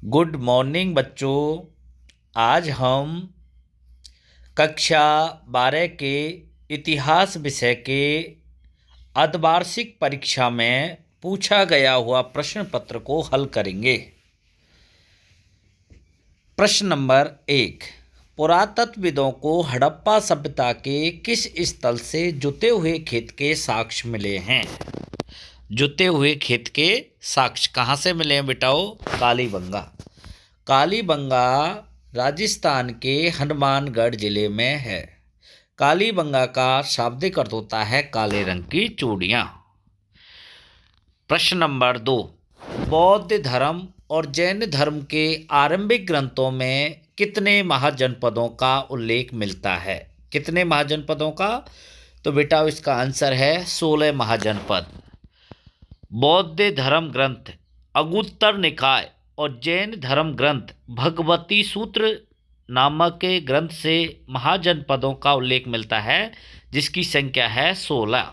Good morning बच्चों। आज हम कक्षा 12 के इतिहास विषय के अर्धवार्षिक परीक्षा में पूछा गया हुआ प्रश्न पत्र को हल करेंगे। प्रश्न नंबर 1। पुरातत्वविदों को हड़प्पा सभ्यता के किस स्थल से जुते हुए खेत के साक्ष्य मिले हैं? जुते हुए खेत के साक्ष्य कहाँ से मिले हैं बेटाओ? कालीबंगा। कालीबंगा राजस्थान के हनुमानगढ़ जिले में है। कालीबंगा का शाब्दिक अर्थ होता है काले रंग की चूड़ियाँ। प्रश्न नंबर 2। बौद्ध धर्म और जैन धर्म के आरंभिक ग्रंथों में कितने महाजनपदों का उल्लेख मिलता है? कितने महाजनपदों का? तो बेटा इसका आंसर है 16 महाजनपद। बौद्ध धर्म ग्रंथ अगुत्तर निकाय और जैन धर्म ग्रंथ भगवती सूत्र नामक के ग्रंथ से महाजनपदों का उल्लेख मिलता है, जिसकी संख्या है 16।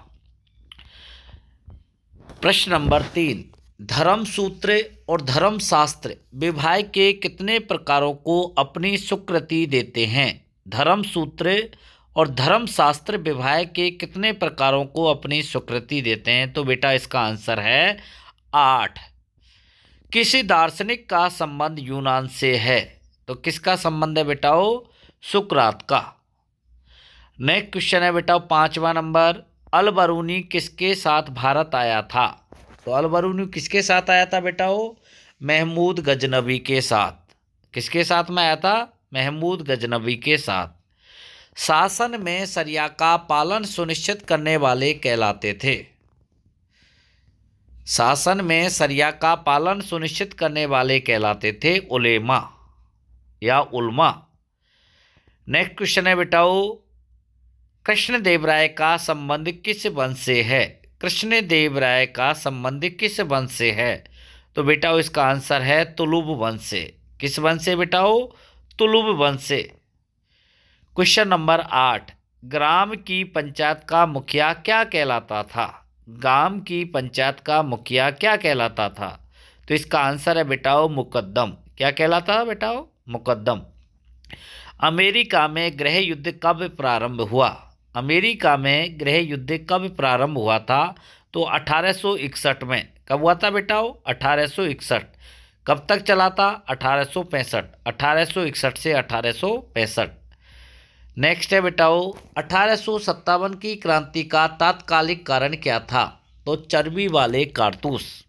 प्रश्न नंबर 3। धर्मसूत्र और धर्मशास्त्र विभाग के कितने प्रकारों को अपनी स्वीकृति देते हैं? धर्मसूत्र और धर्मशास्त्र विभाग के कितने प्रकारों को अपनी स्वीकृति देते हैं? तो बेटा इसका आंसर है 8। किसी दार्शनिक का संबंध यूनान से है? तो किसका संबंध है बेटाओ? सुकरात का। नेक्स्ट क्वेश्चन है बेटा 5वां नंबर। अल बरूनी किसके साथ भारत आया था? तो अल बरूनी किसके साथ आया था बेटाओ? महमूद गजनवी के साथ। किसके साथ में आया था? महमूद गजनवी के साथ। शासन में शरिया का पालन सुनिश्चित करने वाले कहलाते थे। शासन में शरिया का पालन सुनिश्चित करने वाले कहलाते थे उलेमा या उलमा। नेक्स्ट क्वेश्चन है बेटाओ कृष्णदेवराय का संबंध किस वंश से है? कृष्णदेवराय का संबंध किस वंश से है? तो बेटाओ इसका आंसर है तुलुब वंश से। किस वंश से बेटाओ? तुलुब वंश से। Question number 8। ग्राम की पंचायत का मुखिया क्या कहलाता था? गांव की पंचायत का मुखिया क्या कहलाता था? तो इसका आंसर है बेटाओ मुकद्दम। क्या कहलाता था बेटाओ? मुकद्दम। अमेरिका में गृह युद्ध कब प्रारंभ हुआ? अमेरिका में गृह युद्ध कब प्रारंभ हुआ था? तो 1861 में। कब हुआ था बेटाओ? 1861। कब तक चला था? 1865। 1861 से 1865। नेक्स्ट है बेटाओ 1857 की क्रांति का तात्कालिक कारण क्या था? तो चर्बी वाले कारतूस।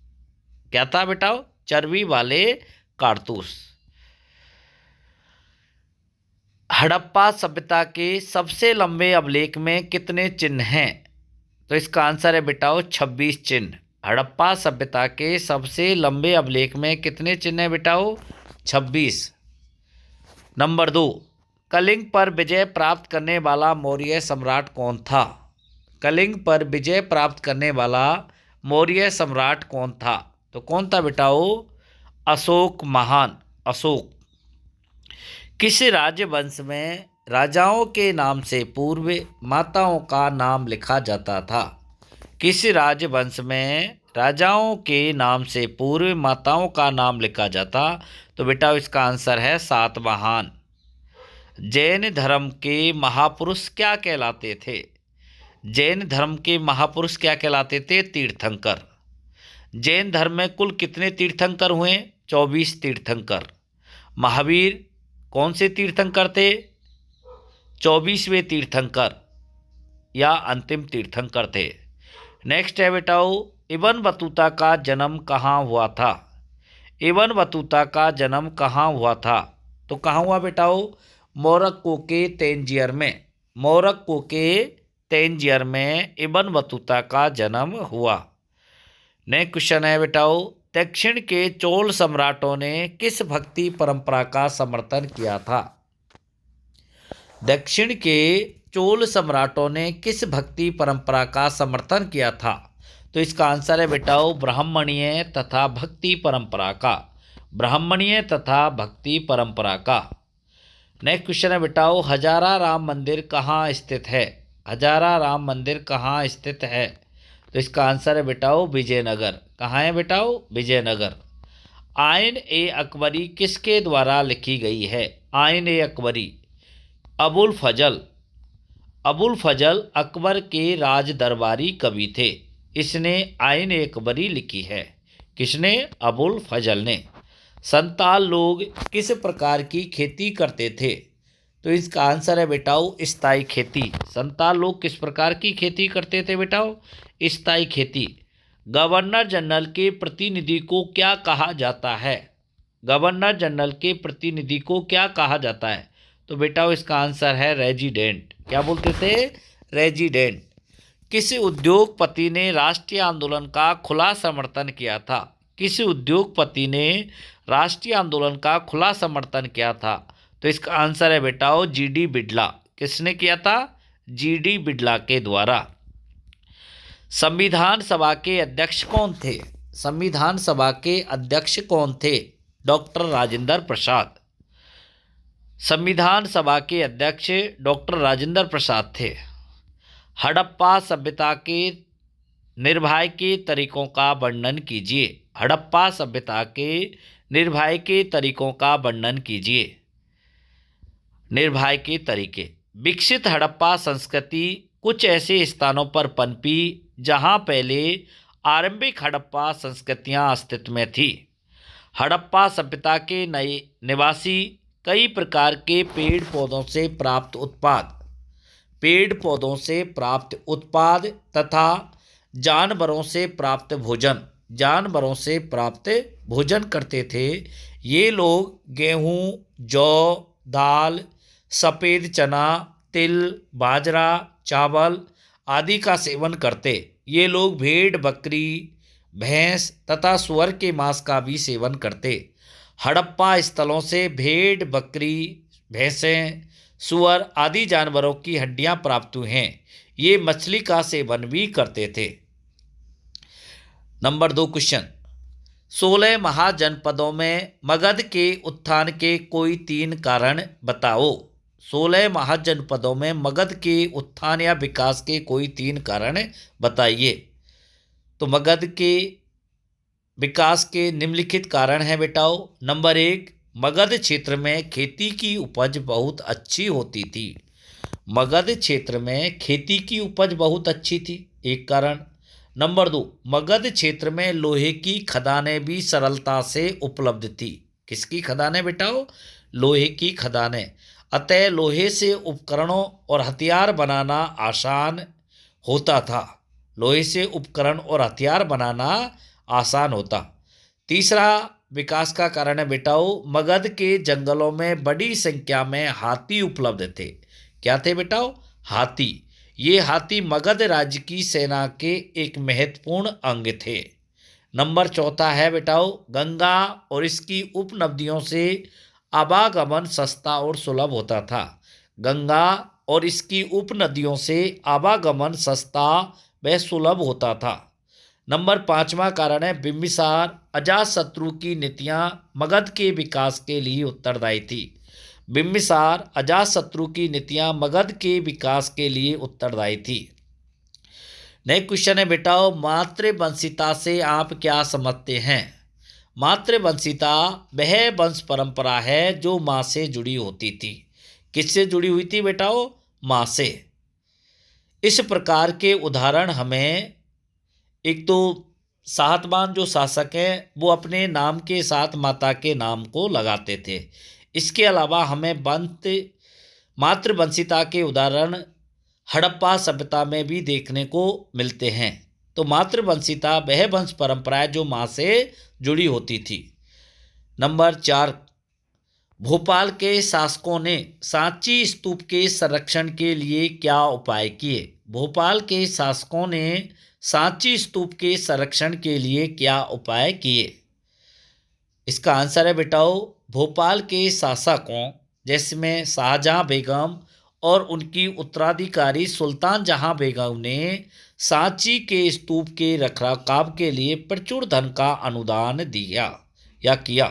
क्या था बेटाओ? चर्बी वाले कारतूस। हड़प्पा सभ्यता के सबसे लंबे अभिलेख में कितने चिन्ह हैं? तो इसका आंसर है बेटाओ 26 चिन्ह। हड़प्पा सभ्यता के सबसे लंबे अभिलेख में कितने चिन्ह हैं बेटाओ? 26। नंबर 2। कलिंग पर विजय प्राप्त करने वाला मौर्य सम्राट कौन था? कलिंग पर विजय प्राप्त करने वाला मौर्य सम्राट कौन था? तो कौन था बेटाओ? अशोक महान। अशोक। किस राजवंश में राजाओं के नाम से पूर्व माताओं का नाम लिखा जाता था? किस राजवंश में राजाओं के नाम से पूर्व माताओं का नाम लिखा जाता? तो बेटा इसका आंसर है सातवाहन। जैन धर्म के महापुरुष क्या कहलाते थे? जैन धर्म के महापुरुष क्या कहलाते थे? तीर्थंकर। जैन धर्म में कुल कितने तीर्थंकर हुए? 24 तीर्थंकर। महावीर कौन से तीर्थंकर थे? 24वें तीर्थंकर या अंतिम तीर्थंकर थे। नेक्स्ट है बेटाओ इब्न बतूता का जन्म कहाँ हुआ था? इब्न बतूता का जन्म कहाँ हुआ था? तो कहाँ हुआ बेटाओ? मोरक्को के तेंजियर में। मोरक्को के तेंजियर में इब्न बतूता का जन्म हुआ। नेक्स्ट क्वेश्चन है बेटाओ दक्षिण के चोल सम्राटों ने किस भक्ति परंपरा का समर्थन किया था? दक्षिण के चोल सम्राटों ने किस भक्ति परंपरा का समर्थन किया था? तो इसका आंसर है बेटाओ ब्राह्मणीय तथा भक्ति परंपरा का। ब्राह्मणीय तथा भक्ति परंपरा का। नेक्स्ट क्वेश्चन है बेटाओ हजारा राम मंदिर कहाँ स्थित है? हजारा राम मंदिर कहाँ स्थित है? तो इसका आंसर है बेटाओ विजयनगर। कहाँ है बेटाओ? विजयनगर। आइन ए अकबरी किसके द्वारा लिखी गई है? आइन ए अकबरी अबुल फजल। अबुल फजल अकबर के राज दरबारी कवि थे। इसने आइन ए अकबरी लिखी है। किसने? अबुल फजल ने। संताल लोग किस प्रकार की खेती करते थे? तो इसका आंसर है बेटाओ स्थायी खेती। संताल लोग किस प्रकार की खेती करते थे बेटाओ? स्थायी खेती। गवर्नर जनरल के प्रतिनिधि को क्या कहा जाता है? गवर्नर जनरल के प्रतिनिधि को क्या कहा जाता है? तो बेटाओ इसका आंसर है रेजिडेंट। क्या बोलते थे? रेजिडेंट। किस उद्योगपति ने राष्ट्रीय आंदोलन का खुला समर्थन किया था? किस उद्योगपति ने राष्ट्रीय आंदोलन का खुला समर्थन किया था? तो इसका आंसर है बेटाओ जीडी बिड़ला। किसने किया था? जीडी बिड़ला के द्वारा। संविधान सभा के अध्यक्ष कौन थे? संविधान सभा के अध्यक्ष कौन थे? डॉक्टर राजेंद्र प्रसाद। संविधान सभा के अध्यक्ष डॉक्टर राजेंद्र प्रसाद थे। हड़प्पा सभ्यता के निर्वाह के तरीकों का वर्णन कीजिए। हड़प्पा सभ्यता के निर्वाह के तरीकों का वर्णन कीजिए। निर्वाह के तरीके। विकसित हड़प्पा संस्कृति कुछ ऐसे स्थानों पर पनपी जहां पहले आरंभिक हड़प्पा संस्कृतियां अस्तित्व में थी। हड़प्पा सभ्यता के नए निवासी कई प्रकार के पेड़ पौधों से प्राप्त तथा जानवरों से प्राप्त भोजन करते थे। ये लोग गेहूँ, जौ, दाल, सफ़ेद चना, तिल, बाजरा, चावल आदि का सेवन करते। ये लोग भेड़, बकरी, भैंस तथा सुअर के मांस का भी सेवन करते। हड़प्पा स्थलों से भेड़, बकरी, भैंसें, सुअर आदि जानवरों की हड्डियां प्राप्त हुई हैं। ये मछली का सेवन भी करते थे। Number 2 question. 16 महाजनपदों में मगध के उत्थान के कोई 3 कारण बताओ। 16 महाजनपदों में मगध के उत्थान या विकास के कोई 3 कारण बताइए। तो मगध के विकास के निम्नलिखित कारण हैं बेटाओ। नंबर 1, मगध क्षेत्र में खेती की उपज बहुत अच्छी होती थी। मगध क्षेत्र में खेती की उपज बहुत अच्छी थी, एक कारण। नंबर 2, मगध क्षेत्र में लोहे की खदानें भी सरलता से उपलब्ध थी। किसकी खदानें बेटाओ? लोहे की खदानें। अतः लोहे से उपकरणों और हथियार बनाना आसान होता था। लोहे से उपकरण और हथियार बनाना आसान होता। तीसरा विकास का कारण है बेटाओ, मगध के जंगलों में बड़ी संख्या में हाथी उपलब्ध थे। क्या थे बेटाओ? हाथी। ये हाथी मगध राज्य की सेना के एक महत्वपूर्ण अंग थे। नंबर 4 है बेटाओ, गंगा और इसकी उपनदियों से आवागमन सस्ता और सुलभ होता था। गंगा और इसकी उपनदियों से आवागमन सस्ता व सुलभ होता था। नंबर 5वां कारण है, बिम्बिसार अजातशत्रु की नीतियां मगध के विकास के लिए उत्तरदायी थी। बिम्बिसार अजातशत्रु की नीतियां मगध के विकास के लिए उत्तरदायी थी। नेक्स्ट क्वेश्चन है बेटाओ, मातृवंशिता से आप क्या समझते हैं? मातृवंशिता वह वंश परंपरा है जो माँ से जुड़ी होती थी। किससे जुड़ी हुई थी बेटाओ? माँ से। इस प्रकार के उदाहरण हमें, एक तो सातवाहन जो शासक हैं वो अपने नाम के साथ माता के नाम को लगाते थे। इसके अलावा हमें मातृवंशिता के उदाहरण हड़प्पा सभ्यता में भी देखने को मिलते हैं। तो मातृवंशिता वह वंश परंपरा है जो माँ से जुड़ी होती थी। नंबर 4, भोपाल के शासकों ने सांची स्तूप के संरक्षण के लिए क्या उपाय किए? भोपाल के शासकों ने सांची स्तूप के संरक्षण के लिए क्या उपाय किए? इसका आंसर है बेटाओ, भोपाल के शासकों जिसमें शाहजहां बेगम और उनकी उत्तराधिकारी सुल्तान जहां बेगम ने सांची के स्तूप के रखरखाव के लिए प्रचुर धन का अनुदान दिया या किया।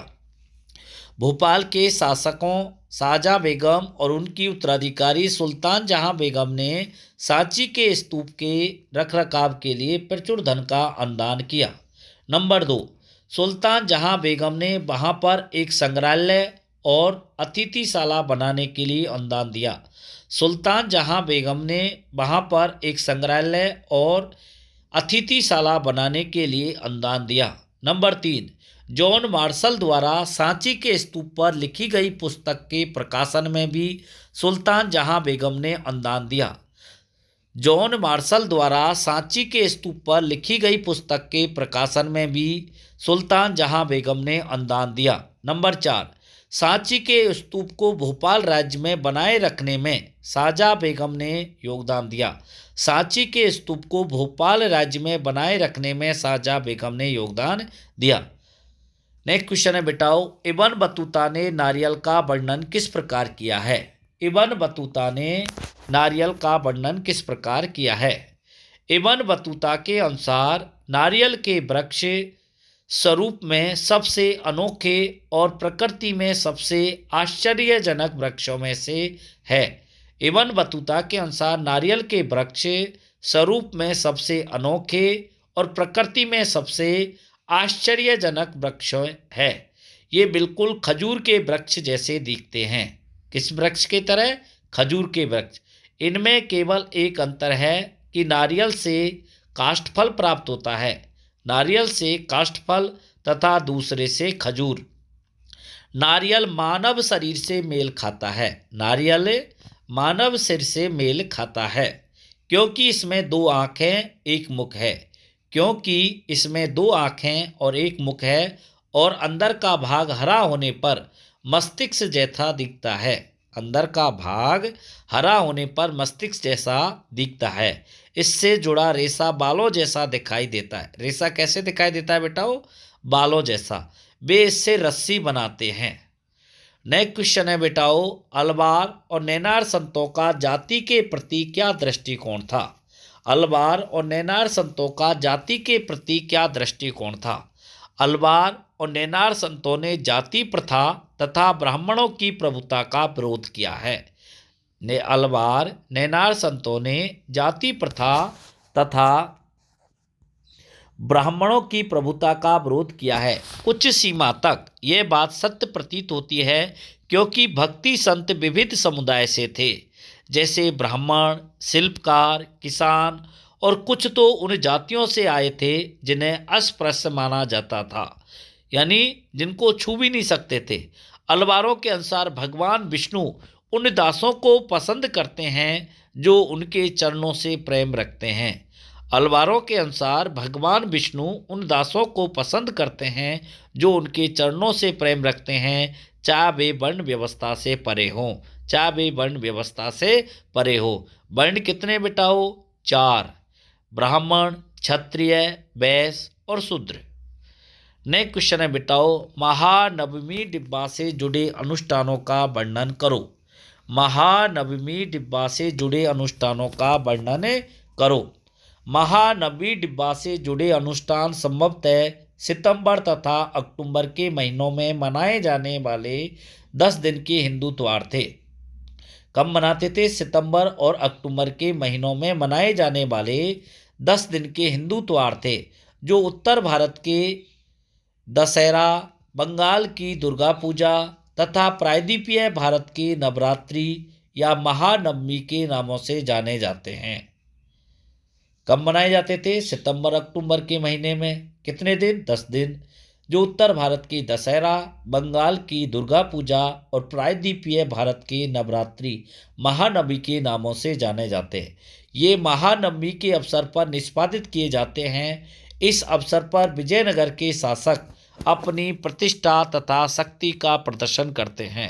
भोपाल के शासकों शाहजहां बेगम और उनकी उत्तराधिकारी सुल्तान जहां बेगम ने सांची के स्तूप के रखरखाव के लिए प्रचुर धन का अनुदान किया। नंबर 2, सुल्तान जहां बेगम ने वहां पर एक संग्रहालय और अतिथिशाला बनाने के लिए अनुदान दिया। सुल्तान जहां बेगम ने वहां पर एक संग्रहालय और अतिथिशाला बनाने के लिए अनुदान दिया। नंबर 3, जॉन मार्शल द्वारा सांची के स्तूप पर लिखी गई पुस्तक के प्रकाशन में भी सुल्तान जहां बेगम ने अनुदान दिया। जॉन मार्शल द्वारा सांची के स्तूप पर लिखी गई पुस्तक के प्रकाशन में भी सुल्तान जहां बेगम ने अनुदान दिया। नंबर 4, सांची के स्तूप को भोपाल राज्य में बनाए रखने में शाहजहां बेगम ने योगदान दिया। सांची के स्तूप को भोपाल राज्य में बनाए रखने में शाहजहां बेगम ने योगदान दिया। नेक्स्ट क्वेश्चन है बेटाओ, इब्न बतूता ने नारियल का वर्णन किस प्रकार किया है? इब्न बतूता ने नारियल का वर्णन किस प्रकार किया है? इब्न बतूता के अनुसार नारियल के वृक्ष स्वरूप में सबसे अनोखे और प्रकृति में सबसे आश्चर्यजनक वृक्षों में से है। इब्न बतूता के अनुसार नारियल के वृक्ष स्वरूप में सबसे अनोखे और प्रकृति में सबसे आश्चर्यजनक वृक्ष है। ये बिल्कुल खजूर के वृक्ष जैसे दिखते हैं। किस वृक्ष की तरह? खजूर के वृक्ष। इनमें केवल एक अंतर है कि नारियल से काष्ठफल प्राप्त होता है, नारियल से काष्ठफल तथा दूसरे से खजूर। नारियल मानव शरीर से मेल खाता है, नारियल मानव शरीर से मेल खाता है क्योंकि इसमें 2 आँखें एक मुख है, क्योंकि इसमें 2 आँखें और एक मुख है और अंदर का भाग हरा होने पर मस्तिष्क जैसा दिखता है। अंदर का भाग हरा होने पर मस्तिष्क जैसा दिखता है। इससे जुड़ा रेशा बालों जैसा दिखाई देता है। रेशा कैसे दिखाई देता है बेटाओ? बालों जैसा। वे इससे रस्सी बनाते हैं। नेक्स्ट क्वेश्चन है बेटाओ, अलवार और नैनार संतों का जाति के प्रति क्या दृष्टिकोण था? अलवार और नैनार संतों का जाति के प्रति क्या दृष्टिकोण था? अलवार और नैनार संतों ने जाति प्रथा तथा ब्राह्मणों की प्रभुता का विरोध किया है। अलवार नैनार संतों ने जाति प्रथा तथा ब्राह्मणों की प्रभुता का विरोध किया है। कुछ सीमा तक यह बात सत्य प्रतीत होती है क्योंकि भक्ति संत विविध समुदाय से थे, जैसे ब्राह्मण, शिल्पकार, किसान और कुछ तो उन जातियों से आए थे जिन्हें अस्पृश्य माना जाता था, यानी जिनको छू भी नहीं सकते थे। अलवारों के अनुसार भगवान विष्णु उन दासों को पसंद करते हैं जो उनके चरणों से प्रेम रखते हैं। अलवारों के अनुसार भगवान विष्णु उन दासों को पसंद करते हैं जो उनके चरणों से प्रेम रखते हैं, चाहे वे वर्ण व्यवस्था से परे हों, चाहे वे वर्ण व्यवस्था से परे हो। वर्ण कितने बेटाओ? 4, ब्राह्मण, क्षत्रिय, वैश्य और शूद्र। नेक्स्ट क्वेश्चन है बेटाओ, महानवमी डिब्बा से जुड़े अनुष्ठानों का वर्णन करो। महानवमी डिब्बा से जुड़े अनुष्ठानों का वर्णन करो। महानवमी डिब्बा से जुड़े अनुष्ठान संभवतः सितंबर तथा अक्टूबर के महीनों में मनाए जाने वाले 10 दिन के हिंदू त्योहार थे। कब मनाते थे? सितंबर और अक्टूबर के महीनों में मनाए जाने वाले 10 दिन के हिंदू त्योहार थे, जो उत्तर भारत के दशहरा, बंगाल की दुर्गा पूजा तथा प्रायद्वीपीय भारत की नवरात्रि या महानवमी के नामों से जाने जाते हैं। कब मनाए जाते थे? सितंबर अक्टूबर के महीने में। कितने दिन? 10 दिन। जो उत्तर भारत की दशहरा, बंगाल की दुर्गा पूजा और प्रायद्वीपीय भारत की नवरात्रि महानवमी के नामों से जाने जाते हैं। ये महानवमी के अवसर पर निष्पादित किए जाते हैं। इस अवसर पर विजयनगर के शासक अपनी प्रतिष्ठा तथा शक्ति का प्रदर्शन करते हैं।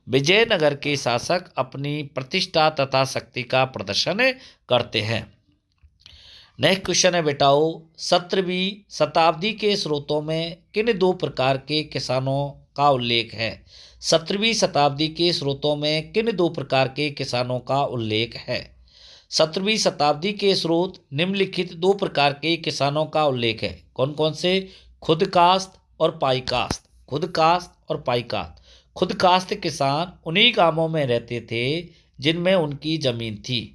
विजयनगर के शासक अपनी प्रतिष्ठा तथा शक्ति का प्रदर्शन करते हैं। नेक्स्ट क्वेश्चन है बेटाओ, 17वीं शताब्दी के स्रोतों में किन 2 प्रकार के किसानों का उल्लेख है? 17वीं शताब्दी के स्रोतों में किन 2 प्रकार के किसानों का उल्लेख है? 17वीं शताब्दी के स्रोत निम्नलिखित 2 प्रकार के किसानों का उल्लेख है। कौन कौन से? खुदकास्त और पाईकास्त। खुदकास्त और पाईकास्त। खुदकास्त किसान उन्हीं गांवों में रहते थे जिनमें उनकी जमीन थी।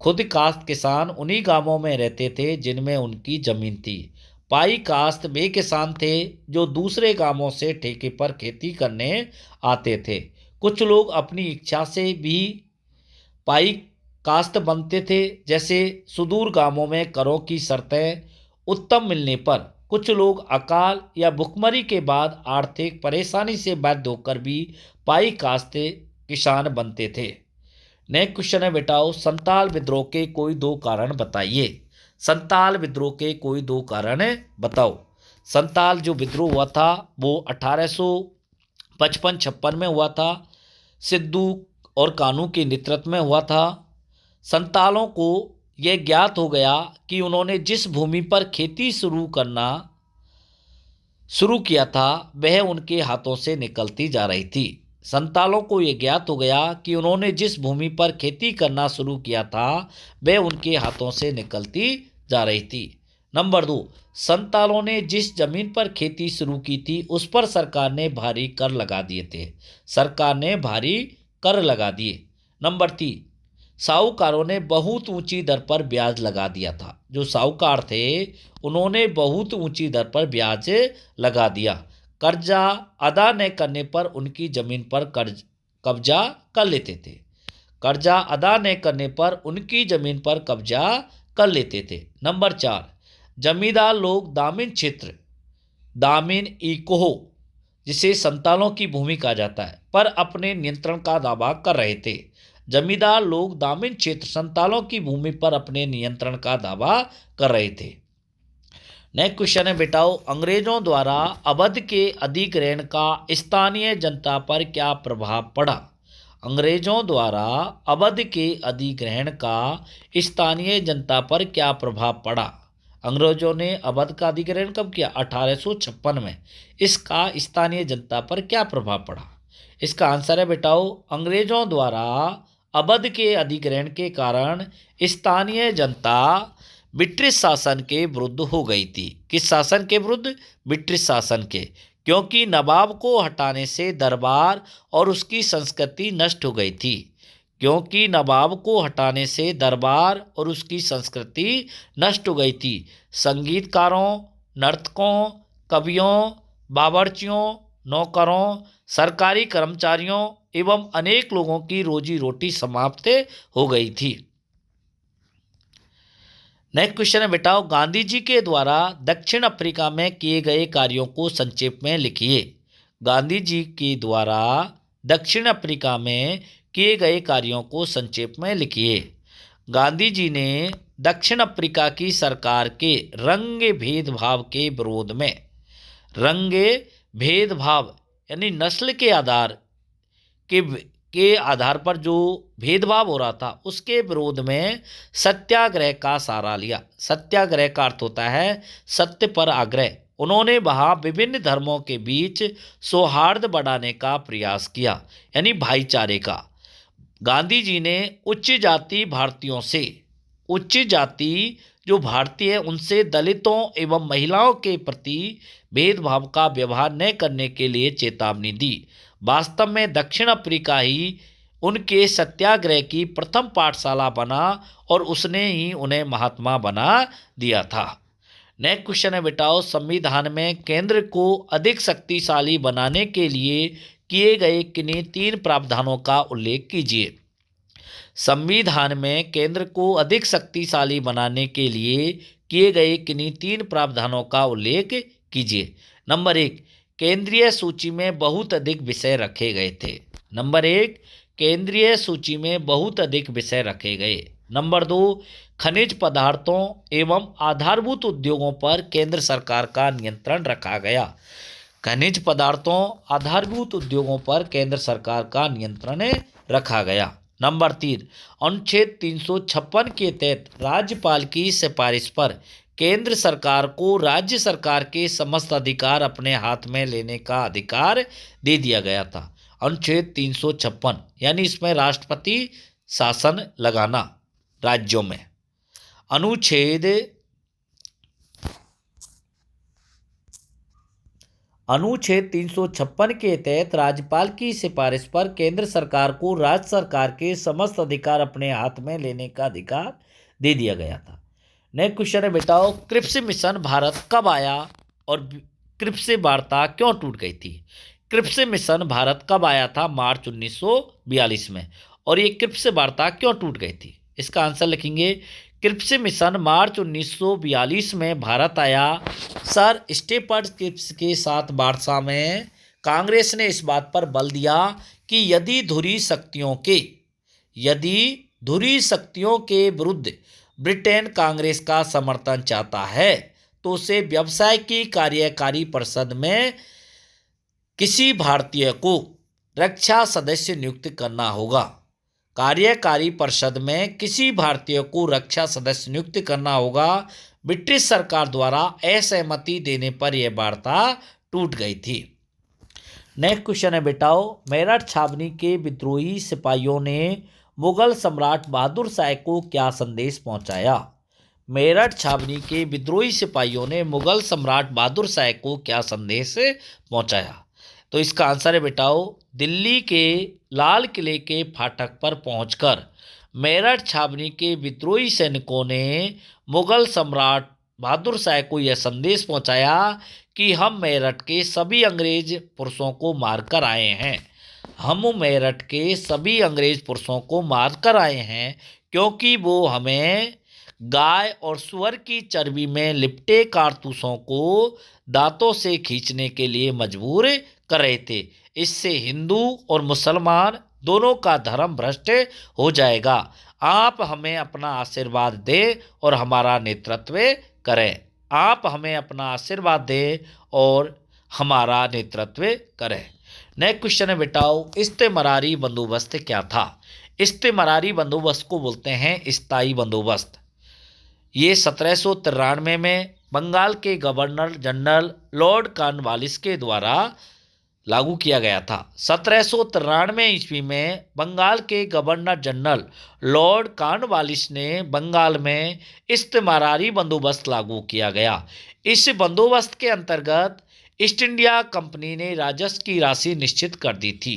खुदकास्त किसान उन्हीं गांवों में रहते थे जिनमें उनकी जमीन थी। पाई कास्त वे किसान थे जो दूसरे गांवों से ठेके पर खेती करने आते थे। कुछ लोग अपनी इच्छा से भी पाई कास्त बनते थे, जैसे सुदूर गांवों में करों की शर्तें उत्तम मिलने पर कुछ लोग अकाल या भुखमरी के बाद आर्थिक परेशानी से बाध्य होकर भी पाई कास्ते किसान बनते थे। नेक्स्ट क्वेश्चन है बेटाओ, संताल विद्रोह के कोई दो कारण बताइए। संताल विद्रोह के कोई दो कारण बताओ। संताल जो विद्रोह हुआ था वो 1855-56 में हुआ था। सिद्धू और कानू के नेतृत्व में हुआ था। संतालों को यह ज्ञात हो गया कि उन्होंने जिस भूमि पर खेती शुरू किया था वह उनके हाथों से निकलती जा रही थी। संतालों को यह ज्ञात हो गया कि उन्होंने जिस भूमि पर खेती करना शुरू किया था वह उनके हाथों से निकलती जा रही थी। नंबर 2, संतालों ने जिस जमीन पर खेती शुरू की थी उस पर सरकार ने भारी कर लगा दिए थे। सरकार ने भारी कर लगा दिए। नंबर 3, साहूकारों ने बहुत ऊंची दर पर ब्याज लगा दिया था। जो साहूकार थे उन्होंने बहुत ऊंची दर पर ब्याज लगा दिया। कर्जा अदा न करने पर उनकी जमीन पर कब्जा कर लेते थे। कर्जा अदा न करने पर उनकी जमीन पर कब्जा कर लेते थे। नंबर 4, जमींदार लोग दामिन इकोह जिसे संतालों की भूमि कहा जाता है पर अपने नियंत्रण का दावा कर रहे थे। जमींदार लोग दामिन क्षेत्र संतालों की भूमि पर अपने नियंत्रण का दावा कर रहे थे। नेक्स्ट क्वेश्चन है बेटाओ, अंग्रेजों द्वारा अवध के अधिग्रहण का स्थानीय जनता पर क्या प्रभाव पड़ा। अंग्रेजों द्वारा अवध के अधिग्रहण का स्थानीय जनता पर क्या प्रभाव पड़ा। अंग्रेजों ने अवध का अधिग्रहण कब किया? 1856 में। इसका स्थानीय जनता पर क्या प्रभाव पड़ा? इसका आंसर है बेटाओ, अंग्रेजों द्वारा अवध के अधिग्रहण के कारण स्थानीय जनता ब्रिटिश शासन के विरुद्ध हो गई थी। किस शासन के विरुद्ध? ब्रिटिश शासन के। क्योंकि नवाब को हटाने से दरबार और उसकी संस्कृति नष्ट हो गई थी। क्योंकि नवाब को हटाने से दरबार और उसकी संस्कृति नष्ट हो गई थी। संगीतकारों, नर्तकों, कवियों, बावर्चियों, नौकरों, सरकारी कर्मचारियों एवं अनेक लोगों की रोजी रोटी समाप्त हो गई थी। नेक्स्ट क्वेश्चन है बेटाओ, गांधी जी के द्वारा दक्षिण अफ्रीका में किए गए कार्यों को संक्षेप में लिखिए। गांधी जी के द्वारा दक्षिण अफ्रीका में किए गए कार्यों को संक्षेप में लिखिए। गांधी जी ने दक्षिण अफ्रीका की सरकार के रंग भेदभाव के विरोध में, रंग भेदभाव यानी नस्ल के आधार के आधार पर जो भेदभाव हो रहा था उसके विरोध में सत्याग्रह का सहारा लिया। सत्याग्रह का अर्थ होता है सत्य पर आग्रह। उन्होंने वहाँ विभिन्न धर्मों के बीच सौहार्द बढ़ाने का प्रयास किया, यानी भाईचारे का। गांधी जी ने उच्च जाति जो भारतीय उनसे दलितों एवं महिलाओं के प्रति भेदभाव का व्यवहार न करने के लिए चेतावनी दी। वास्तव में दक्षिण अफ्रीका ही उनके सत्याग्रह की प्रथम पाठशाला बना और उसने ही उन्हें महात्मा बना दिया था। नेक्स्ट क्वेश्चन है बेटाओ, संविधान में केंद्र को अधिक शक्तिशाली बनाने के लिए किए गए किन्हीं 3 प्रावधानों का उल्लेख कीजिए। संविधान में केंद्र को अधिक शक्तिशाली बनाने के लिए किए गए किन्हीं 3 प्रावधानों का उल्लेख कीजिए। नंबर 1, केंद्रीय सूची में बहुत अधिक विषय रखे गए थे। नंबर 1, केंद्रीय सूची में बहुत अधिक विषय रखे गए। नंबर 2, खनिज पदार्थों एवं आधारभूत उद्योगों पर केंद्र सरकार का नियंत्रण रखा गया। खनिज पदार्थों, आधारभूत उद्योगों पर केंद्र सरकार का नियंत्रण रखा गया। नंबर 3, अनुच्छेद 356 के तहत राज्यपाल की सिफारिश पर केंद्र सरकार को राज्य सरकार के समस्त अधिकार अपने हाथ में लेने का अधिकार दे दिया गया था। अनुच्छेद 356 यानी इसमें राष्ट्रपति शासन लगाना राज्यों में। अनुच्छेद 356 के तहत राज्यपाल की सिफारिश पर केंद्र सरकार को राज्य सरकार के समस्त अधिकार अपने हाथ में लेने का अधिकार दे दिया गया था। नेक्स्ट क्वेश्चन है बेटाओ, क्रिप्स मिशन भारत कब आया और क्रिप्स वार्ता क्यों टूट गई थी? क्रिप्स मिशन भारत कब आया था? मार्च 1942 में। और ये क्रिप्स वार्ता क्यों टूट गई थी? इसका आंसर लिखेंगे, क्रिप्स मिशन मार्च 1942 में भारत आया। सर स्टेफर्ड क्रिप्स के साथ वार्ता में कांग्रेस ने इस बात पर बल दिया कि यदि धुरी शक्तियों के विरुद्ध ब्रिटेन कांग्रेस का समर्थन चाहता है तो उसे व्यवसाय की कार्यकारी परिषद में किसी भारतीय को रक्षा सदस्य नियुक्त करना होगा। कार्यकारी परिषद में किसी भारतीय को रक्षा सदस्य नियुक्त करना होगा। ब्रिटिश सरकार द्वारा असहमति देने पर यह वार्ता टूट गई थी। नेक्स्ट क्वेश्चन है बेटाओ, मेरठ छावनी के विद्रोही सिपाहियों ने मुगल सम्राट बहादुर शाह को क्या संदेश पहुंचाया? मेरठ छावनी के विद्रोही सिपाहियों ने मुगल सम्राट बहादुर शाह को क्या संदेश पहुंचाया? तो इसका आंसर है बेटाओ, दिल्ली के लाल किले के फाटक पर पहुंचकर मेरठ छावनी के विद्रोही सैनिकों ने मुगल सम्राट बहादुर शाह को यह संदेश पहुंचाया कि हम मेरठ के सभी अंग्रेज पुरुषों को मारकर आए हैं। हम मेरठ के सभी अंग्रेज पुरुषों को मारकर आए हैं क्योंकि वो हमें गाय और सुअर की चर्बी में लिपटे कारतूसों को दांतों से खींचने के लिए मजबूर कर रहे थे। इससे हिंदू और मुसलमान दोनों का धर्म भ्रष्ट हो जाएगा। आप हमें अपना आशीर्वाद दें और हमारा नेतृत्व करें। आप हमें अपना आशीर्वाद दें और हमारा नेतृत्व करें। नेक्स्ट क्वेश्चन है बेटाओ, इस्तेमरारी बंदोबस्त क्या था? इस्तेमरारी बंदोबस्त को बोलते हैं स्थायी बंदोबस्त। ये 1793 में बंगाल के गवर्नर जनरल लॉर्ड कॉर्नवालिस के द्वारा लागू किया गया था। 1793 ईस्वी में बंगाल के गवर्नर जनरल लॉर्ड कॉर्नवालिस ने बंगाल में इस्तेमरारी बंदोबस्त लागू किया गया। इस बंदोबस्त के अंतर्गत ईस्ट इंडिया कंपनी ने राजस्व की राशि निश्चित कर दी थी।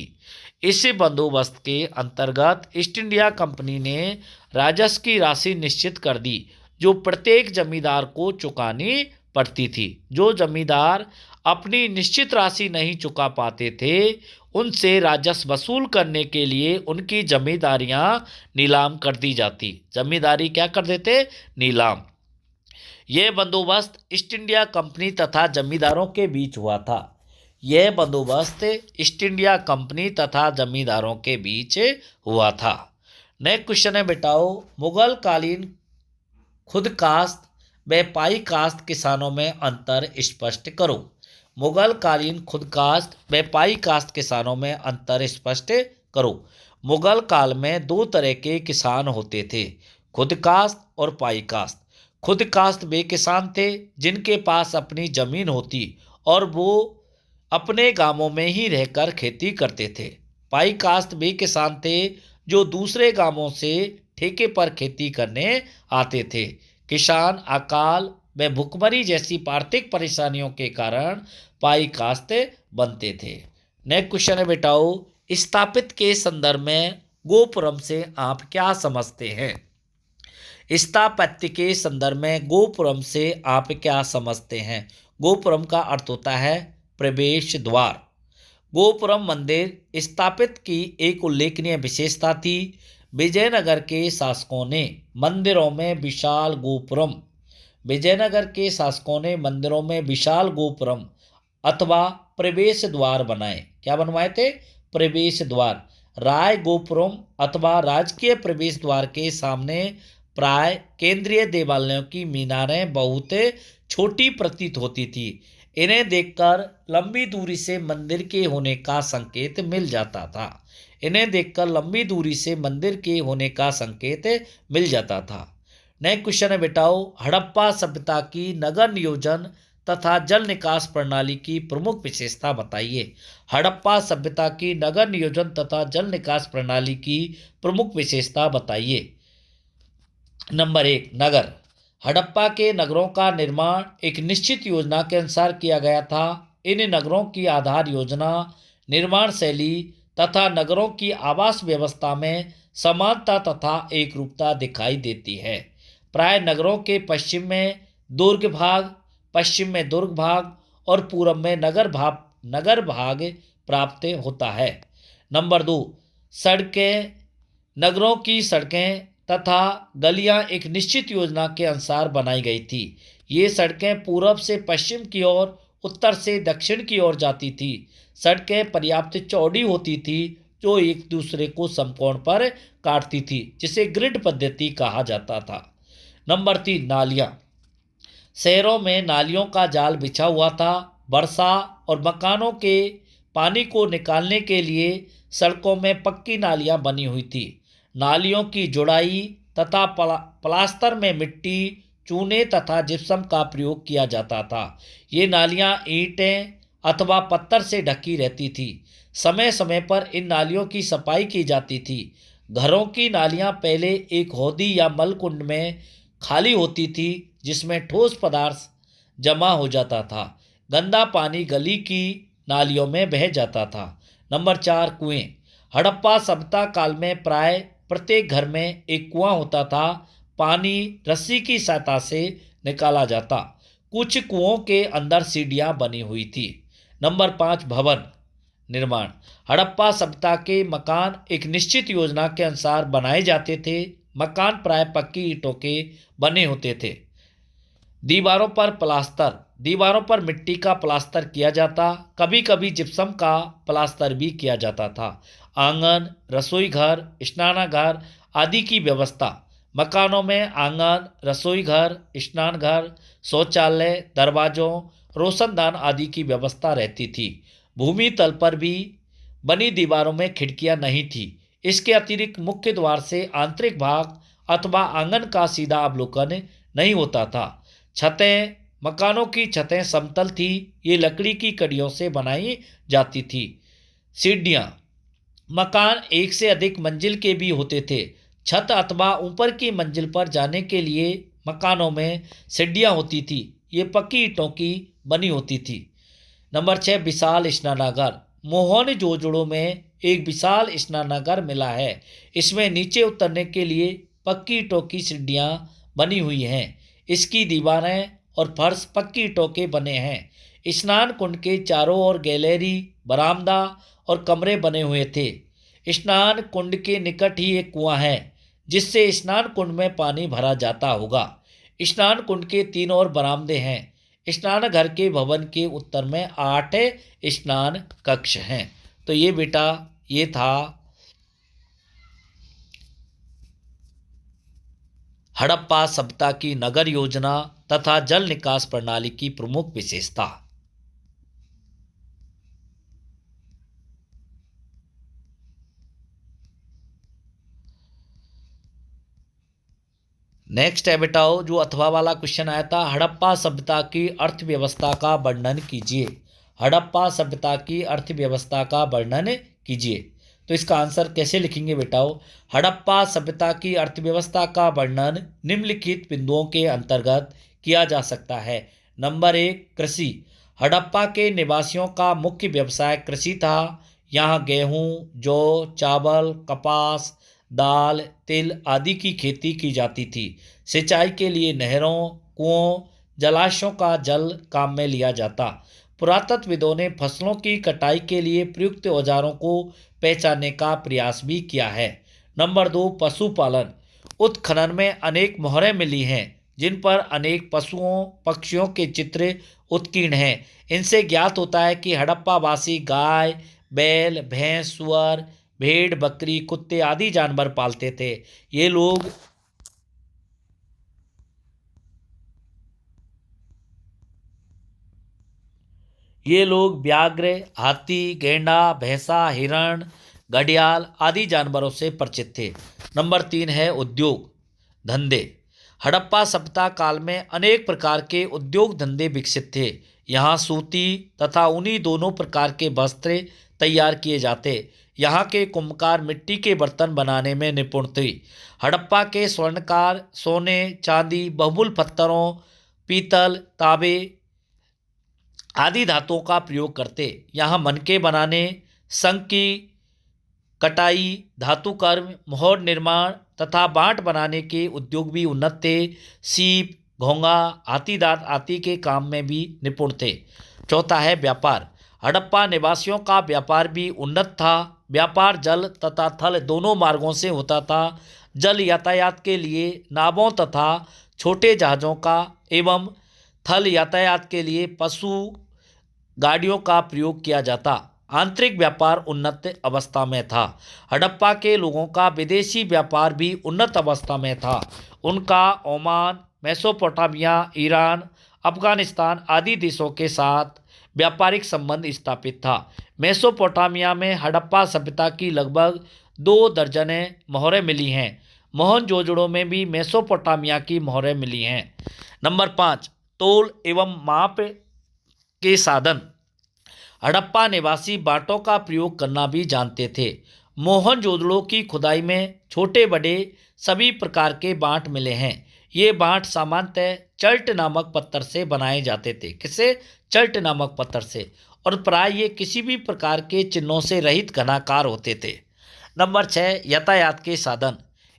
इस बंदोबस्त के अंतर्गत ईस्ट इंडिया कंपनी ने राजस्व की राशि निश्चित कर दी जो प्रत्येक जमींदार को चुकानी पड़ती थी। जो जमींदार अपनी निश्चित राशि नहीं चुका पाते थे उनसे राजस्व वसूल करने के लिए उनकी जमींदारियां नीलाम कर दी जाती। जमींदारी क्या कर देते? नीलाम। यह बंदोबस्त ईस्ट इंडिया कंपनी तथा जमींदारों के बीच हुआ था। यह बंदोबस्त ईस्ट इंडिया कंपनी तथा जमींदारों के बीच हुआ था। नेक्स्ट क्वेश्चन है बेटाओ, मुगल कालीन खुद काश्त व पाई काश्त किसानों में अंतर स्पष्ट करो। मुगल कालीन खुद काश्त व पाई काश्त किसानों में अंतर स्पष्ट करो। मुगल काल में दो तरह के किसान होते थे, खुद काश्त और पाई काश्त। खुद काश्त वे किसान थे जिनके पास अपनी जमीन होती और वो अपने गांवों में ही रहकर खेती करते थे। पाई काश्त वे किसान थे जो दूसरे गांवों से ठेके पर खेती करने आते थे। किसान अकाल व भुखमरी जैसी आर्थिक परेशानियों के कारण पाई काश्त बनते थे। नेक्स्ट क्वेश्चन है बेटाओ, स्थापित के संदर्भ में गोपुरम से आप क्या समझते हैं? स्थापत्य के संदर्भ में गोपुरम से आप क्या समझते हैं? गोपुरम का अर्थ होता है प्रवेश द्वार। गोपुरम मंदिर स्थापित की एक उल्लेखनीय विशेषता थी। विजयनगर के शासकों ने मंदिरों में विशाल गोपुरम अथवा प्रवेश द्वार बनाए। क्या बनवाए थे? प्रवेश द्वार। राय गोपुरम अथवा राजकीय प्रवेश द्वार के सामने प्राय केंद्रीय देवालयों की मीनारें बहुत छोटी प्रतीत होती थी। इन्हें देखकर लंबी दूरी से मंदिर के होने का संकेत मिल जाता था। नेक्स्ट क्वेश्चन है बेटाओ, हड़प्पा सभ्यता की नगर नियोजन तथा जल निकास प्रणाली की प्रमुख विशेषता बताइए। हड़प्पा सभ्यता की नगर नियोजन तथा जल निकास प्रणाली की प्रमुख विशेषता बताइए। नंबर 1, नगर। हड़प्पा के नगरों का निर्माण एक निश्चित योजना के अनुसार किया गया था। इन नगरों की आधार योजना, निर्माण शैली तथा नगरों की आवास व्यवस्था में समानता तथा एकरूपता दिखाई देती है। प्राय नगरों के पश्चिम में दुर्ग भाग, पश्चिम में दुर्ग भाग और पूर्व में नगर भाग प्राप्त होता है। नंबर 2, सड़कें। नगरों की सड़कें तथा गलियां एक निश्चित योजना के अनुसार बनाई गई थी। ये सड़कें पूर्व से पश्चिम की ओर, उत्तर से दक्षिण की ओर जाती थी। सड़कें पर्याप्त चौड़ी होती थी जो एक दूसरे को समकोण पर काटती थी, जिसे ग्रिड पद्धति कहा जाता था। नंबर 3, नालियाँ। शहरों में नालियों का जाल बिछा हुआ था। वर्षा और मकानों के पानी को निकालने के लिए सड़कों में पक्की नालियां बनी हुई थी। नालियों की जुड़ाई तथा प्लास्टर में मिट्टी, चूने तथा जिप्सम का प्रयोग किया जाता था। ये नालियां ईंटें अथवा पत्थर से ढकी रहती थी। समय समय पर इन नालियों की सफाई की जाती थी। घरों की नालियां पहले एक हौदी या मलकुंड में खाली होती थी जिसमें ठोस पदार्थ जमा हो जाता था। गंदा पानी गली की नालियों में बह जाता था। नंबर 4, कुएं। हड़प्पा सभ्यता काल में प्राय प्रत्येक घर में एक कुआं होता था। पानी रस्सी की सहायता से निकाला जाता। कुछ कुओं के अंदर सीढ़ियां बनी हुई थी। नंबर 5, भवन निर्माण। हड़प्पा सभ्यता के मकान एक निश्चित योजना के अनुसार बनाए जाते थे। मकान प्राय पक्की ईंटों के बने होते थे। दीवारों पर प्लास्टर। दीवारों पर मिट्टी का प्लास्टर किया जाता, कभी कभी जिप्सम का प्लास्टर भी किया जाता था। आंगन, रसोई घर, स्नानागार आदि की व्यवस्था। मकानों में आंगन, रसोई घर, स्नान घर, शौचालय, दरवाजों, रोशनदान आदि की व्यवस्था रहती थी। भूमि तल पर भी बनी दीवारों में खिड़कियां नहीं थी। इसके अतिरिक्त मुख्य द्वार से आंतरिक भाग अथवा आंगन का सीधा अवलोकन नहीं होता था। छतें। मकानों की छतें समतल थी। ये लकड़ी की कड़ियों से बनाई जाती थी। सीढ़ियाँ। मकान एक से अधिक मंजिल के भी होते थे। छत अथवा ऊपर की मंजिल पर जाने के लिए मकानों में सीढ़ियाँ होती थी। ये पक्की ईंटों की बनी होती थी। नंबर 6, विशाल स्नानागार। मोहनजोदड़ो में एक विशाल स्नानागार मिला है। इसमें नीचे उतरने के लिए पक्की ईंटों की सीढ़ियाँ बनी हुई हैं। इसकी दीवारें और फर्श पक्की ईंटों के बने हैं। स्नान कुंड के चारों ओर गैलरी, बरामदा और कमरे बने हुए थे। स्नान कुंड के निकट ही एक कुआं है जिससे स्नान कुंड में पानी भरा जाता होगा। स्नान कुंड के 3 और बरामदे हैं। स्नान घर के भवन के उत्तर में 8 स्नान कक्ष हैं। तो ये बेटा ये था हड़प्पा सभ्यता की नगर योजना तथा जल निकास प्रणाली की प्रमुख विशेषता। नेक्स्ट है बेटाओ जो अथवा वाला क्वेश्चन आया था, हड़प्पा सभ्यता की अर्थव्यवस्था का वर्णन कीजिए। हड़प्पा सभ्यता की अर्थव्यवस्था का वर्णन कीजिए। तो इसका आंसर कैसे लिखेंगे बेटाओ? हड़प्पा सभ्यता की अर्थव्यवस्था का वर्णन निम्नलिखित बिंदुओं के अंतर्गत किया जा सकता है। नंबर 1, कृषि। हड़प्पा के निवासियों का मुख्य व्यवसाय कृषि था। यहाँ गेहूँ, जौ, चावल, कपास, दाल, तिल आदि की खेती की जाती थी। सिंचाई के लिए नहरों, कुओं, जलाशयों का जल काम में लिया जाता। पुरातत्वविदों ने फसलों की कटाई के लिए प्रयुक्त औजारों को पहचानने का प्रयास भी किया है। नंबर 2, पशुपालन। उत्खनन में अनेक मोहरें मिली हैं जिन पर अनेक पशुओं पक्षियों के चित्र उत्कीर्ण हैं। इनसे ज्ञात होता है कि हड़प्पावासी गाय, बैल, भैंस, सुअर, भेड़, बकरी, कुत्ते आदि जानवर पालते थे। ये लोग व्याघ्र, हाथी, गैंडा, भैंसा, हिरण, घड़ियाल आदि जानवरों से परिचित थे। नंबर 3 है उद्योग धंधे। हड़प्पा सभ्यता काल में अनेक प्रकार के उद्योग धंधे विकसित थे। यहाँ सूती तथा ऊनी दोनों प्रकार के वस्त्र तैयार किए जाते। यहाँ के कुम्भकार मिट्टी के बर्तन बनाने में निपुण थे। हड़प्पा के स्वर्णकार सोने, चांदी, बहुमूल्य पत्थरों, पीतल, तांबे आदि धातुओं का प्रयोग करते। यहाँ मनके बनाने, शंख की कटाई, धातु कर्म, मोहर निर्माण, तथा बाँट बनाने के उद्योग भी उन्नत थे। सीप, घोंगा, हाथी दाँत आदि के काम में भी निपुण थे। चौथा है व्यापार। हड़प्पा निवासियों का व्यापार भी उन्नत था। व्यापार जल तथा थल दोनों मार्गों से होता था। जल यातायात के लिए नावों तथा छोटे जहाज़ों का एवं थल यातायात के लिए पशु गाड़ियों का प्रयोग किया जाता। आंतरिक व्यापार उन्नत अवस्था में था। हड़प्पा के लोगों का विदेशी व्यापार भी उन्नत अवस्था में था। उनका ओमान, मेसोपोटामिया, ईरान, अफगानिस्तान आदि देशों के साथ व्यापारिक संबंध स्थापित था। मेसोपोटामिया में हड़प्पा सभ्यता की लगभग 2 दर्जनें मोहरें मिली हैं। मोहनजोदड़ो में भी मेसोपोटामिया की मोहरें मिली हैं। नंबर 5, तोल एवं माप के साधन। हड़प्पा निवासी बाँटों का प्रयोग करना भी जानते थे। मोहनजोदड़ो की खुदाई में छोटे बड़े सभी प्रकार के बाँट मिले हैं। ये बाँट सामान्यतः चल्ट नामक पत्थर से बनाए जाते थे। किससे? चल्ट नामक पत्थर से। और प्राय ये किसी भी प्रकार के चिन्हों से रहित घनाकार होते थे। नंबर 6, यातायात के साधन।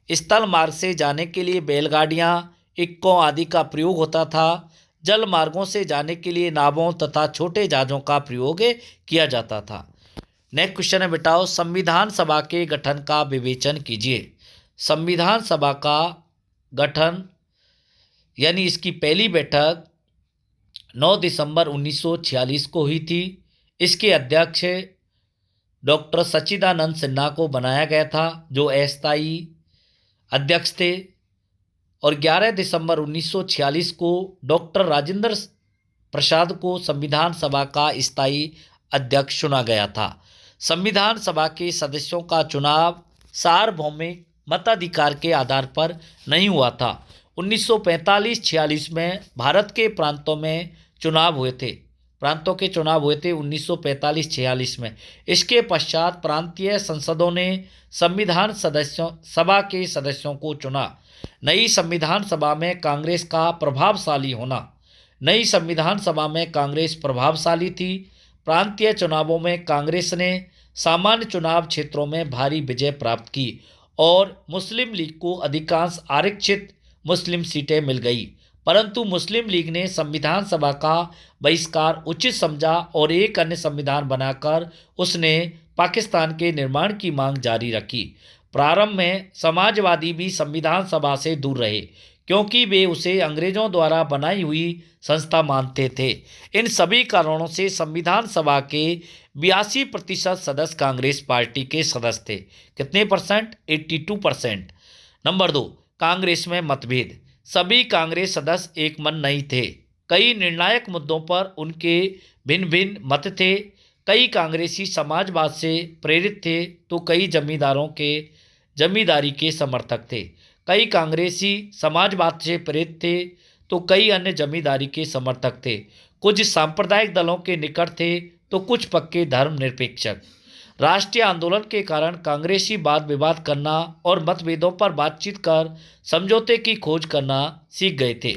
स्थल मार्ग से जाने के लिए बैलगाड़ियाँ, इक्कों आदि का प्रयोग होता था। जल मार्गों से जाने के लिए नावों तथा छोटे जहाज़ों का प्रयोग किया जाता था। नेक्स्ट क्वेश्चन है बेटाओ, संविधान सभा के गठन का विवेचन कीजिए। संविधान सभा का गठन यानी इसकी पहली बैठक 9 दिसंबर 1946 को हुई थी। इसके अध्यक्ष डॉक्टर सच्चिदानंद सिन्हा को बनाया गया था, जो अस्थायी अध्यक्ष थे। और 11 दिसंबर 1946 को डॉक्टर राजेंद्र प्रसाद को संविधान सभा का स्थायी अध्यक्ष चुना गया था। संविधान सभा के सदस्यों का चुनाव सार्वभौमिक मताधिकार के आधार पर नहीं हुआ था। 1945-46 में भारत के प्रांतों के चुनाव हुए थे 1945-46 में। इसके पश्चात प्रांतीय संसदों ने संविधान सभा के सदस्यों को चुना। नई संविधान सभा में कांग्रेस प्रभावशाली थी। प्रांतीय चुनावों में कांग्रेस ने सामान्य चुनाव क्षेत्रों में भारी विजय प्राप्त की और मुस्लिम लीग को अधिकांश आरक्षित मुस्लिम सीटें मिल गई। परंतु मुस्लिम लीग ने संविधान सभा का बहिष्कार उचित समझा और एक अन्य संविधान बनाकर उसने पाकिस्तान के निर्माण की मांग जारी रखी। प्रारंभ में समाजवादी भी संविधान सभा से दूर रहे, क्योंकि वे उसे अंग्रेजों द्वारा बनाई हुई संस्था मानते थे। इन सभी कारणों से संविधान सभा के 82% सदस्य कांग्रेस पार्टी के सदस्य थे। कितने परसेंट? 82%। नंबर 2, कांग्रेस में मतभेद। सभी कांग्रेस सदस्य एक मन नहीं थे। कई निर्णायक मुद्दों पर उनके भिन्न भिन्न मत थे। कई कांग्रेसी समाजवाद से प्रेरित थे तो कई जमींदारी के समर्थक थे। कई कांग्रेसी समाजवाद से प्रेरित थे तो कई अन्य जमींदारी के समर्थक थे। कुछ सांप्रदायिक दलों के निकट थे तो कुछ पक्के धर्मनिरपेक्षक। राष्ट्रीय आंदोलन के कारण कांग्रेसी वाद विवाद करना और मतभेदों पर बातचीत कर समझौते की खोज करना सीख गए थे।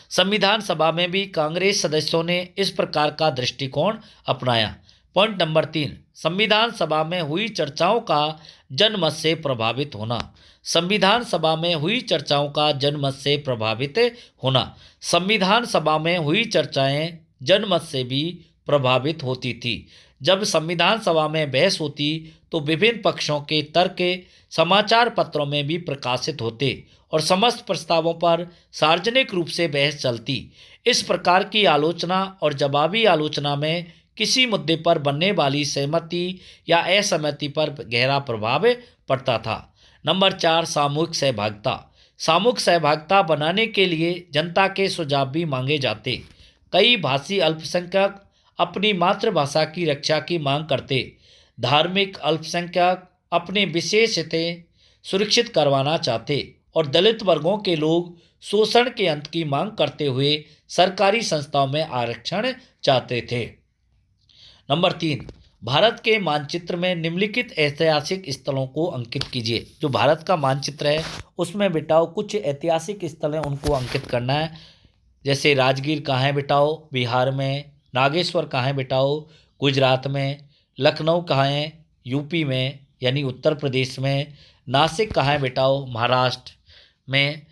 संविधान सभा में भी कांग्रेस सदस्यों ने इस प्रकार का दृष्टिकोण अपनाया। पॉइंट नंबर 3, संविधान सभा में हुई चर्चाओं का जनमत से प्रभावित होना। संविधान सभा में हुई चर्चाओं का जनमत से प्रभावित होना। संविधान सभा में हुई चर्चाएं जनमत से भी प्रभावित होती थी। जब संविधान सभा में बहस होती तो विभिन्न पक्षों के तर्क समाचार पत्रों में भी प्रकाशित होते और समस्त प्रस्तावों पर सार्वजनिक रूप से बहस चलती। इस प्रकार की आलोचना और जवाबी आलोचना में किसी मुद्दे पर बनने वाली सहमति या असहमति पर गहरा प्रभाव पड़ता था। नंबर 4, सामूहिक सहभागिता। सामूहिक सहभागिता बनाने के लिए जनता के सुझाव भी मांगे जाते। कई भाषी अल्पसंख्यक अपनी मातृभाषा की रक्षा की मांग करते। धार्मिक अल्पसंख्यक अपने विशेष हितें सुरक्षित करवाना चाहते और दलित वर्गों के लोग शोषण के अंत की मांग करते हुए सरकारी संस्थाओं में आरक्षण चाहते थे। नंबर 3, भारत के मानचित्र में निम्नलिखित ऐतिहासिक स्थलों को अंकित कीजिए। जो भारत का मानचित्र है उसमें बेटाओ कुछ ऐतिहासिक स्थल हैं, उनको अंकित करना है। जैसे राजगीर कहाँ है बेटाओ? बिहार में। नागेश्वर कहाँ है बेटाओ? गुजरात में। लखनऊ कहाँ है? यूपी में। यानी उत्तर प्रदेश में। नासिक कहाँ है बेटाओ? महाराष्ट्र में।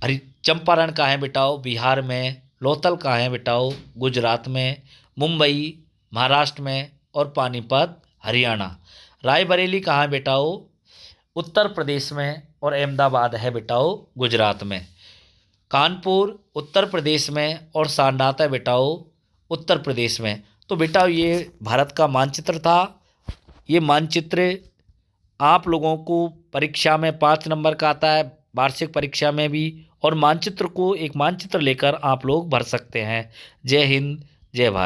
हरि चंपारण कहाँ है बेटाओ? बिहार में। लोथल कहाँ है बेटाओ? गुजरात में। मुंबई महाराष्ट्र में। और पानीपत हरियाणा। रायबरेली कहाँ है बेटाओ? उत्तर प्रदेश में। और अहमदाबाद है बेटाओ गुजरात में। कानपुर उत्तर प्रदेश में और सांडाता है बेटाओ उत्तर प्रदेश में। तो बेटा ये भारत का मानचित्र था। ये मानचित्र आप लोगों को परीक्षा में 5 नंबर का आता है, वार्षिक परीक्षा में भी। और मानचित्र को एक मानचित्र लेकर आप लोग भर सकते हैं। जय हिंद, जय भारत।